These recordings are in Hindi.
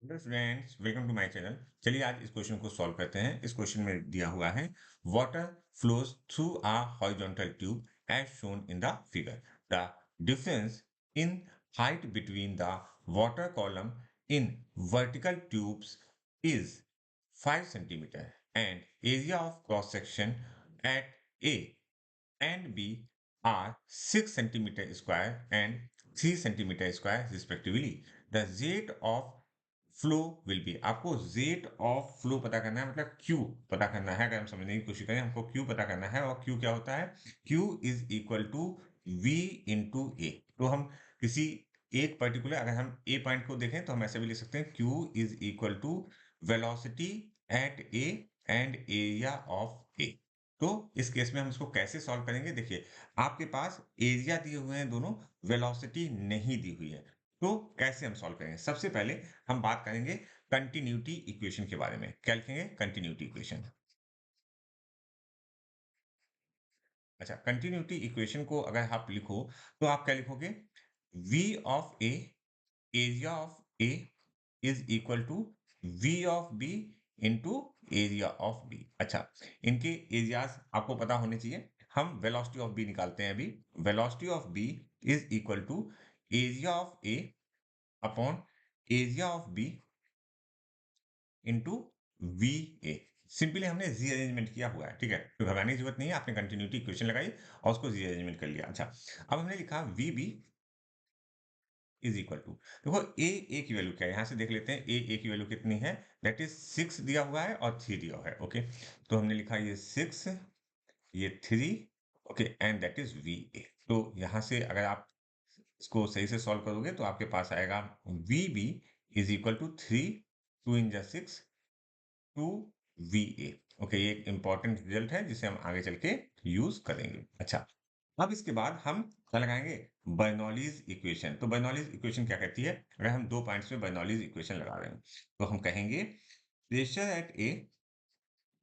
Hello friends, welcome to my channel. चलिए आज इस क्वेश्चन को सॉल्व करते हैं। इस क्वेश्चन में दिया हुआ है water flows through a horizontal tube as shown in the figure. The difference in height between the water column in vertical tubes is 5 centimetre and area of cross section at A and B are 6 centimeter square and 3 centimeter square respectively. The rate of flow will be, आपको रेट ऑफ फ्लो पता करना है, मतलब क्यू पता करना है। अगर हम समझने की कोशिश करें, हमको क्यू पता करना है। और क्यू क्या होता है? Q is equal to V into A. तो हम किसी एक पर्टिकुलर, अगर हम ए पॉइंट को देखें तो हम ऐसे भी लिख सकते हैं Q is equal to velocity at A and area of A. तो इस केस में हम इसको कैसे सॉल्व करेंगे? देखिए, आपके पास एरिया दिए हुए हैं दोनों, वेलोसिटी नहीं दी हुई है। तो कैसे हम सॉल्व करेंगे? सबसे पहले हम बात करेंगे कंटिन्यूटी इक्वेशन के बारे में। क्या लिखेंगे? Continuity equation. अच्छा, कंटिन्यूटी इक्वेशन को अगर आप लिखो तो आप क्या लिखोगे? v of A, area of A is equal to v of B into area of B. अच्छा, इनके एरियाज आपको पता होने चाहिए। हम वेलोसिटी ऑफ बी निकालते हैं अभी। Velocity of B is equal to area of A upon area of B into V A. Simply हमने रीअरेंजमेंट किया हुआ है, ठीक है? तो घबराने की जरूरत नहीं है। आपने कंटिन्यूटी इक्वेशन लगाई और उसको रीअरेंजमेंट कर लिया। अच्छा, अब हमने लिखा V B is equal to, देखो ए की वैल्यू क्या है, यहाँ से देख लेते हैं। ए की वैल्यू कितनी है? दैट इज 6 दिया हुआ है और 3 दिया हुआ है। ओके, तो हमने लिखा ये 6, ये 3, okay, and that is V A. तो यहाँ से अगर आप इसको सही से सॉल्व करोगे तो आपके पास आएगा V B is equal to 3, 2 इन जा 6, टू वी ए। ओके, ये एक इंपॉर्टेंट रिजल्ट है जिसे हम आगे चल के यूज करेंगे। अच्छा, अब इसके बाद हम क्या लगाएंगे? Bernoulli's equation. तो बर्नौलीज इक्वेशन क्या कहती है? अगर हम दो पॉइंट्स में बर्नौलीज इक्वेशन लगा रहे हैं तो हम कहेंगे pressure at A,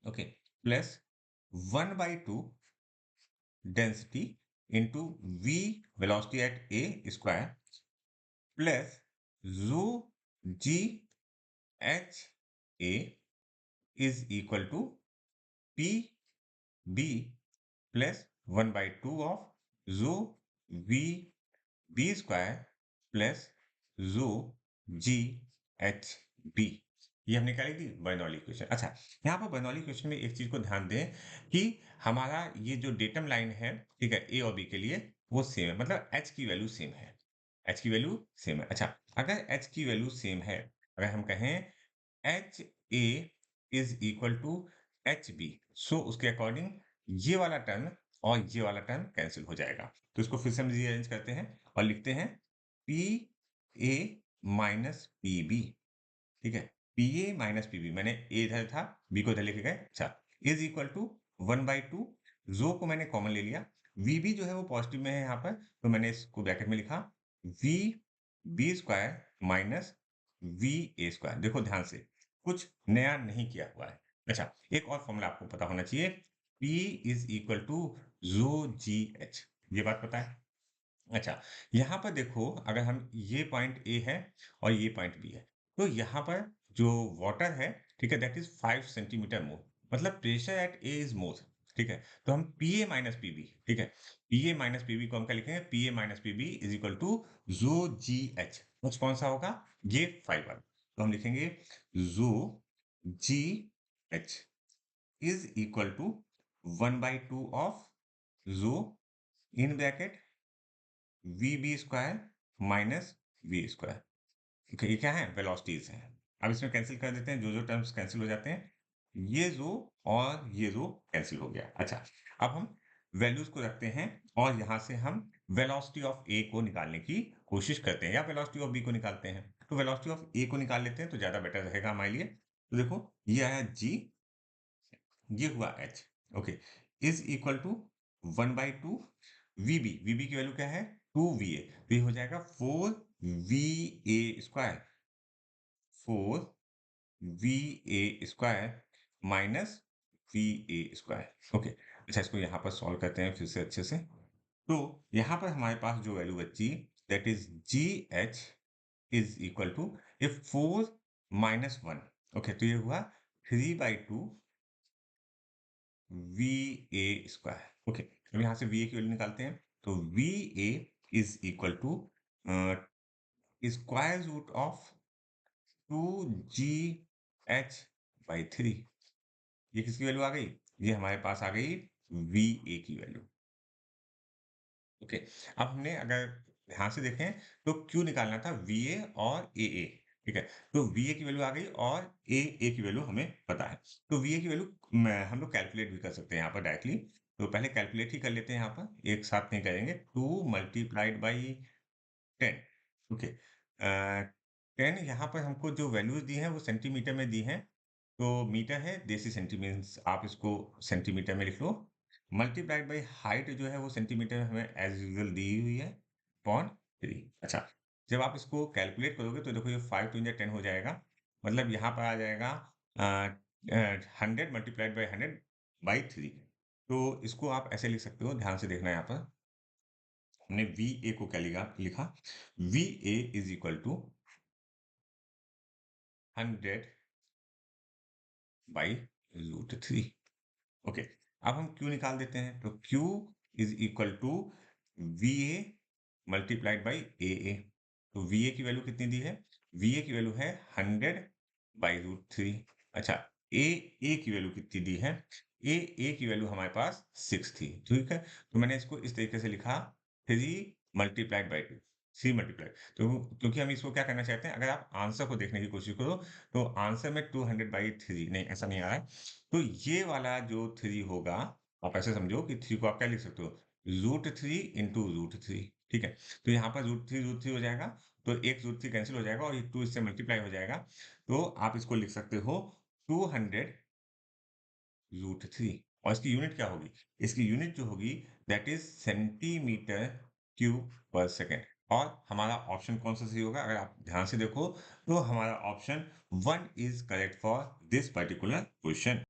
okay, plus 1/2 density into V velocity at A square plus rho G H A is equal to P B plus 1/2 of rho V B square plus rho G H B. ये हमने क्या लिख दी? Bernoulli equation. अच्छा, यहाँ पर बर्नौली इक्वेशन में एक चीज को ध्यान दें कि हमारा ये जो डेटम लाइन है, ठीक है, ए और बी के लिए वो सेम है, मतलब एच की वैल्यू सेम है। एच की वैल्यू सेम है। अच्छा, अगर एच की वैल्यू सेम है, अगर हम कहें H A is equal to H B, so उसके अकॉर्डिंग ये वाला टर्म और ये वाला टर्म कैंसिल हो जाएगा। तो इसको फिर से हम रीअरेंज करते हैं और लिखते हैं P A minus P B, ठीक है? P A minus P B, मैंने ए इधर था, बी को इधर लेके गए। अच्छा, इज इक्वल टू 1/2, रो को मैंने कॉमन ले लिया। वी बी जो है वो पॉजिटिव में है यहाँ पर, तो मैंने इसको ब्रैकेट में लिखा V B square minus V A square. देखो ध्यान से, कुछ नया नहीं किया हुआ है। अच्छा, एक और फॉर्मूला आपको पता होना चाहिए, P is equal to rho G H. ये बात पता है? अच्छा, यहाँ पर देखो, अगर हम ये पॉइंट ए है और ये पॉइंट बी है, तो यहाँ पर जो वाटर है, ठीक है, दैट इज 5 सेंटीमीटर मोर, मतलब pressure at A is more, ठीक है? तो हम P A minus P B, ठीक है, P A minus P B को हम क्या लिखेंगे? P A minus P B is equal to rho G H. कौन सा होगा? ये 5 वाला। तो हम लिखेंगे rho G H is equal to 1/2 of rho in bracket V B square minus V square. ठीक है, ये क्या है? वेलोसिटीज हैं। अब इसमें कैंसिल कर देते हैं, जो जो टर्म्स कैंसिल हो जाते हैं। ये रो और ये रो कैंसिल हो गया। अच्छा, अब हम वैल्यूज को रखते हैं और यहां से हम वेलोसिटी ऑफ ए को निकालने की कोशिश करते हैं, या वेलोसिटी ऑफ बी को निकालते हैं। तो वेलोसिटी ऑफ ए को निकाल लेते हैं तो ज्यादा बेटर रहेगा हमारे लिए। तो देखो, ये आया जी, ये हुआ H, okay, is equal to 1/2 VB की वैल्यू क्या है? 2 वी ए। तो ये हो जाएगा 4 we A square, 4 we A square minus V A square. Okay, अच्छा, इसको यहाँ पर सॉल्व करते हैं फिर से अच्छे से। तो यहाँ पर हमारे पास जो वैल्यू बची, that is G H is equal to, ये 4 -1। ओके, तो ये हुआ 3/2 VA²। ओके, अब यहाँ से VA की वैल्यू निकालते हैं। तो VA is equal to square root of 2GH/3। ये किसकी वैल्यू आ गई? ये हमारे पास आ गई VA की वैल्यू। ओके, अब हमने अगर ध्यान से देखें तो Q निकालना था VA और AA। ठीक है, तो VA की वैल्यू आ गई और AA की वैल्यू हमें पता है। तो VA की वैल्यू हम लोग कैलकुलेट भी कर सकते हैं यहाँ पर डायरेक्टली। तो पहले कैलकुलेट ही कर लेते हैं यहाँ पर, एक साथ नहीं करेंगे। 2 मल्टीप्लाइड बाई 10। ओके, 10 यहाँ पर हमको जो वैल्यूज दी हैं वो सेंटीमीटर में दी हैं। तो मीटर है, देसी सेंटीमीटर, आप इसको सेंटीमीटर में लिख लो। मल्टीप्लाइड बाई हाइट जो है वो सेंटीमीटर में हमें एज यूजुअल दी हुई है, अपॉन 3। अच्छा, जब आप इसको कैलकुलेट करोगे तो देखो ये 5 2 10 हो जाएगा। मतलब यहाँ पर आ जाएगा 100 मल्टीप्लाइड बाई 100/3। तो इसको आप ऐसे लिख सकते हो, ध्यान से देखना यहाँ पर। हमने VA को क्या लिखा? VA is equal to 100/√3। Okay, अब हम Q निकाल देते हैं। तो Q is equal to VA multiplied by AA। तो VA की वैल्यू कितनी दी है? VA की वैल्यू है 100/√3। अच्छा, AA की वैल्यू कितनी दी है? AA की वैल्यू हमारे पास 6 थी। ठीक है, तो मैंने इसको इस तरीके से लिखा, 3 मल्टीप्लाइड बाई 2, 3 मल्टीप्लाइड। तो क्योंकि हम इसको क्या करना चाहते हैं, अगर आप आंसर को देखने की कोशिश करो तो आंसर में 200/3 नहीं, ऐसा नहीं आ रहा है। तो ये वाला जो 3 होगा, आप ऐसे समझो कि 3 को आप क्या लिख सकते हो? √3 इंटू √3। ठीक है, तो यहाँ पर √3 हो जाएगा। तो एक √3 कैंसिल हो जाएगा और ये 2 इससे मल्टीप्लाई हो जाएगा। तो आप इसको लिख सकते हो 200√3। और इसकी यूनिट क्या होगी? इसकी यूनिट जो होगी दैट इज सेंटीमीटर क्यूब पर सेकेंड। और हमारा ऑप्शन कौन सा सही होगा? अगर आप ध्यान से देखो तो हमारा option 1 is correct for this particular question.